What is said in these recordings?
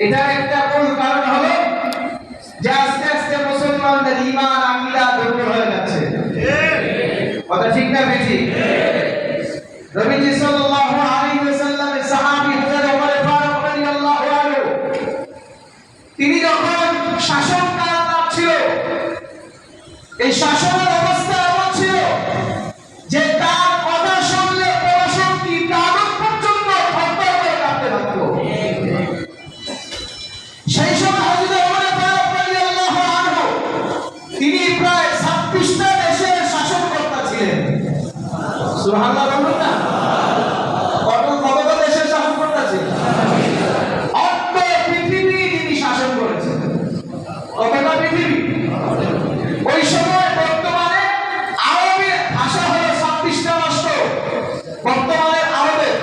এটা একটা মূল কারণ হলো যে আস্তে আস্তে মুসলমানদের ঈমান আকীদা দুর্বল হয়ে যাচ্ছে। কথা ঠিক না বেশি? নবীজি সাল্লাল্লাহু আলাইহি ওয়াসাল্লামের সাহাবী হযরত ওমর ফারুক রাদিয়াল্লাহু আনহু তিনি যখন শাসনকাল ছিল, এই শাসনের অবস্থা এমন ছিল যে তার কথা শুনলে পরশক্তি কাগজ পর্যন্ত থরথর করে কাঁপতে থাকতো। সেই সময় হযরত ওমর ফারুক রাদিয়াল্লাহু আনহু তিনি প্রায় 26টা দেশের শাসনকর্তা ছিলেন। সুবহানাল্লাহ বলুন না, কত দেশের শাসনকর্তা ছিলেন? অর্ধ পৃথিবী তিনি শাসন করেছেন। কতটা পৃথিবী? ওই সময় বর্তমানে আরবি ভাষা হলো 26টা রাষ্ট্র। বর্তমানে আরবের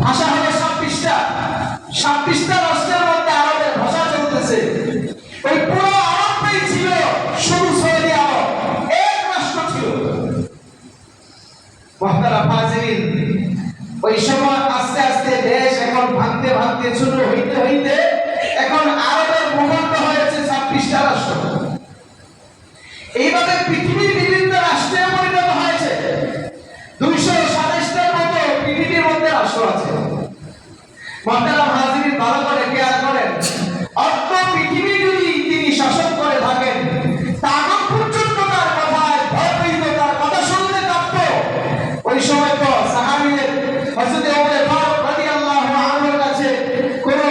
ভাষা হলো 26টা রাষ্ট্রের মধ্যে আরবের ভাষা চলতেছে। ওই পুরো আরবটাই ছিল শুধু সৌদি আরব, এক রাষ্ট্র ছিল। মুহতারাম হাজিরিন, ওই সময় আস্তে আস্তে দেশ এখন ভাঙতে ভাঙতে ছোট হইতে হইতে এখন আরবের ভূখণ্ড হয়েছে 26টা রাষ্ট্র। এইভাবে পৃথিবীর বিভিন্ন রাষ্ট্রে পরিণত হয়েছে। 227টার মতো পৃথিবীর মধ্যে রাষ্ট্র আছে। মুহতারাম হাজিরিন, ভালো করে খেয়াল করেন, অর্ধ পৃথিবী যদি তিনি শাসন করে থাকেন, তাগত পর্যন্ত তার কথায় ভয় পেত, তার কথা শুনলে কাঁপত। ওই সময় তো সাহাবীদের হযরত ওমর ফারুক রাদিয়াল্লাহু আনহুর কাছে কোনো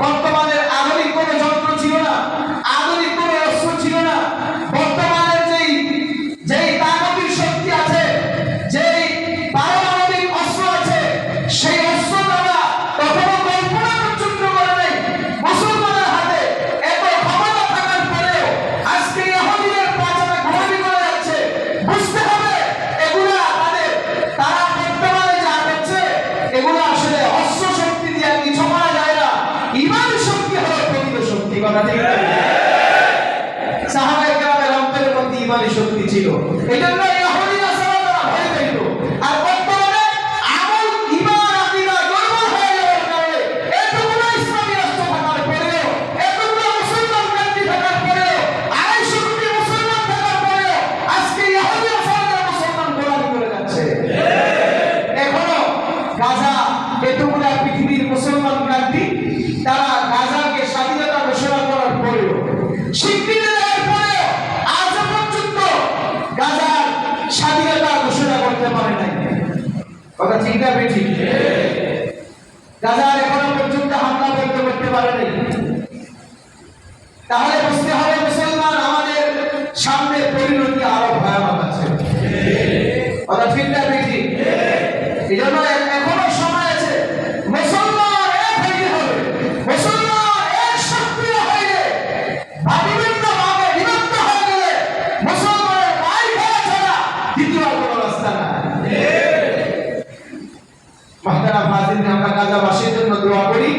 বর্তমানের আধুনিক কোনো যন্ত্র ছিল না, আধুনিক কোনো অস্ত্র ছিল না। বর্তমানের যেই তাগতিক শক্তি আছে, যেই পারমাণবিক অস্ত্র আছে, সেই অস্ত্র দ্বারা কখনো কল্পনা পর্যন্ত করে নাই মুসলমানের হাতে এত ক্ষমতা থাকার পরেও আজকে ইহুদিদের পাঁচাটা ঘোরাবি করে যাচ্ছে। বুঝতে হবে এগুলা তারা বর্তমানে যা করছে এগুলো আসলে অস্ত্র শক্তি দিয়ে কিছু করা যায় না। ঈমান শক্তি হলো প্রকৃত শক্তি। কথা ঠিক না? সাহাবায়ে কেরামের অন্তরের মধ্যে ঈমানি শক্তি ছিল, এজন্য ইহুদিরা সাহাবারা ভয় পেত। আর বর্তমানে আমল ঈমান আকীদা দুর্বল হয়ে যাওয়ার কারণে এতগুলো ইসলামী রাষ্ট্র থাকার পরেও, এতগুলো মুসলমান কান্ট্রি থাকার পরেও, 250 কোটি মুসলমান থাকার পরেও আজকে ইহুদিরা সাহাবারা মুসলমান গোলামি করে যাচ্ছে। এখনো গাজা, এতগুলো পৃথিবীর মুসলমান কান্ট্রি, তারা গাজাকে স্বাধীনতা ঘোষণা করার পরেও, স্বীকৃতি দেওয়ার পরেও আজ পর্যন্ত গাজার স্বাধীনতা ঘোষণা করতে পারে নাই। কথা ঠিক না বেঠিক? গাজার এখনো পর্যন্ত হামলা করতে পারে নাই। তাহলে বুঝতে হবে মুসলমান আমাদের সামনে পরিণতি আরো ভয়াবহ আছে। কথা ঠিক না বেঠিক? এই জন্য এখনো সময় আছে, মুসলমান এক হইতে হবে, মুসলমান এক সক্রিয় হইলে, বিভিন্ন ভাবে বিভক্ত হয়ে গেলে মুসলমানের ভাই ভাই ছাড়া দ্বিতীয় কোনো রাস্তা নাই। মুহতারাম হাজিরিন, আমরা গাজাবাসীর জন্য দোয়া করি,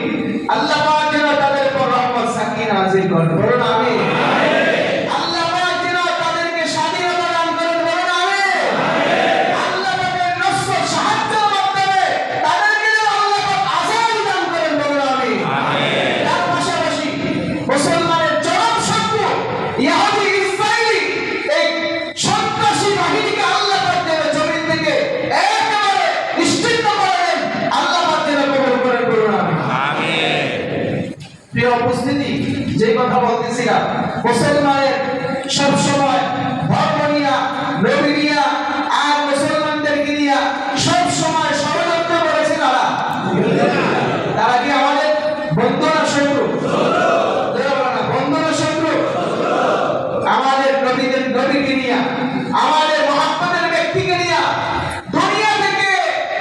আল্লাহ পাক যেন তাদের উপর রহমত সাকিনা নাযিল করেন। বলুন আমিন। আল্লাহ পাক যেন তাদেরকে স্বাধীনতা দান করেন। বলুন আমিন। আল্লাহ পাকের নসর সাহায্যের মাধ্যমে তাদেরকে যেন আল্লাহ পাক আযাদ দান করেন। বলুন আমিন। তার পাশাপাশি মুসলমানের চরম শত্রু ইহুদি ইসরায়েলি এই সন্ত্রাসী বাহিনীকে আল্লাহ পাক যেন জমিন থেকে একেবারে নিশ্চিহ্ন করে দেন। আল্লাহ পাক যেন কবুল করেন। বলুন আমিন। প্রিয় উপস্থিতি, যে কথা বলতেছিলাম, মুসলমানের সব সময় ধর্ম নিয়া, নবী নিয়া আর মুসলমানদেরকে নিয়া সব সময় ষড়যন্ত্র করেছে তারা। তারা কি আমাদের বন্ধু না শত্রু? বন্ধু না শত্রু? আমাদের নবীকে নিয়া, আমাদের মুহাম্মদের ব্যক্তিকে নিয়া দুনিয়া থেকে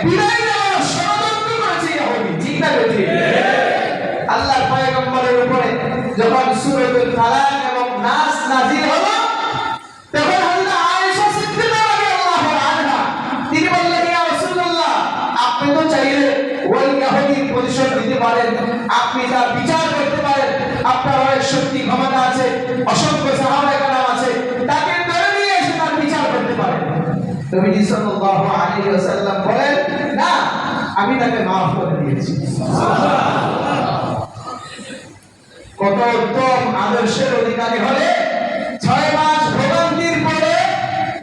বিদায় নেওয়ার ষড়যন্ত্র করেছে ইহুদি। ঠিক না বেঠিক? আল্লাহর পয়গম্বরের উপরে যখন সূরাতুল ফালাক এবং নাস নাযিল হলো, তখন হযরত আয়েশা সিদ্দিকা রাদিয়াল্লাহু আনহা তিনি বললেন, ইয়া রাসূলুল্লাহ, আপনি তো চাইলে ওই ইহুদির প্রতিশোধ নিতে পারেন, আপনি তার বিচার করতে পারেন, আপনার অনেক শক্তি ক্ষমতা আছে, অসংখ্য সাহাবায়ে কেরাম আছে, তাকে ধরে নিয়ে এসে তার বিচার করতে পারেন। নবী সাল্লাল্লাহু আলাইহি ওয়াসাল্লাম বলেন, না, আমি তাকে মাফ করে দিয়েছি। সুবহানাল্লাহ। কত উত্তম আদর্শের অধিকারী হলে 6 মাস ভোগান্তির পরে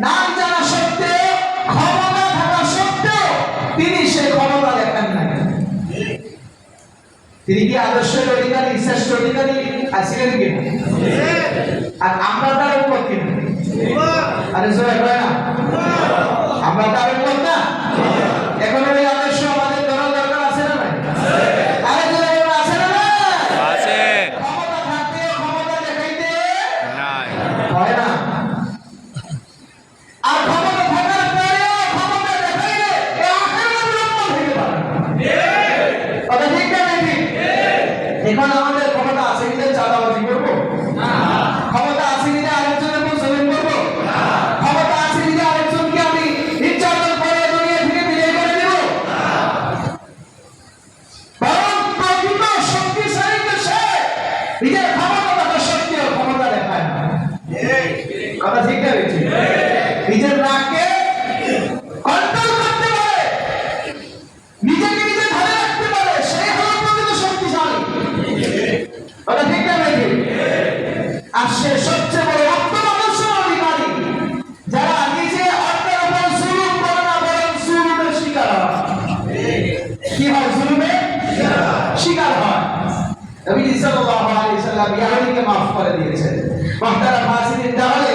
নাম জানা সত্ত্বেও ক্ষমতা থাকা সত্ত্বেও তিনি সেই ক্ষমতা দেখান না। তিনি কি আদর্শের অধিকারী, শ্রেষ্ঠ অধিকারী আছিলেন কি? আর আমরা তার উপর কি? আরে জয় হয় না, আমরা তার উপর না। এখন ওই আদর্শ আমাদের ধরা দরকার আছে না নাই? আরে জয় আছে না না? আছে। ক্ষমতা থাকতে ক্ষমতা দেখাইতে নাই হয় না। আর ক্ষমতা থাকার পরেও ক্ষমতা দেখাইলে এই আখেরাত ব্রহ্ম থেকে পারে না। কথা ঠিক না ঠিক? এখন আমাদের ক্ষমতা আছে কিনা চাঁদাবাজি করবো? না। ক্ষমতা আছে কিনা আরেকজনের উপর জুলুম করবো? না। ক্ষমতা আছে কিনা আরেকজনকে আমি নির্যাতন করে দুনিয়া থেকে বিদায় করে দেব? না। বরং প্রকৃত শক্তিশালী তো সে নিজের ক্ষমতা থাকা সত্ত্বেও ক্ষমতা দেখায় না। কথা ঠিক না ঠিক? নিজের রাগকে কন্ট্রোল করতে পারে, নিজেকে নিজে ধরে রাখতে পারে, সেই হলো প্রকৃত শক্তিশালী। কথা ঠিক না ঠিক? আর সে সবচেয়ে বড় উত্তম আদর্শের অধিকারী যারা নিজে অন্যের উপর জুলুম করে না, বরং জুলুমের শিকার হয়। কি হয়? জুলুমের শিকার হয়। নবী সাল্লাল্লাহু আলাইহি ওয়াসাল্লাম ইয়াহুদীকে মাফ করে দিয়েছেন। মুহতারাম হাজিরিন, তাহলে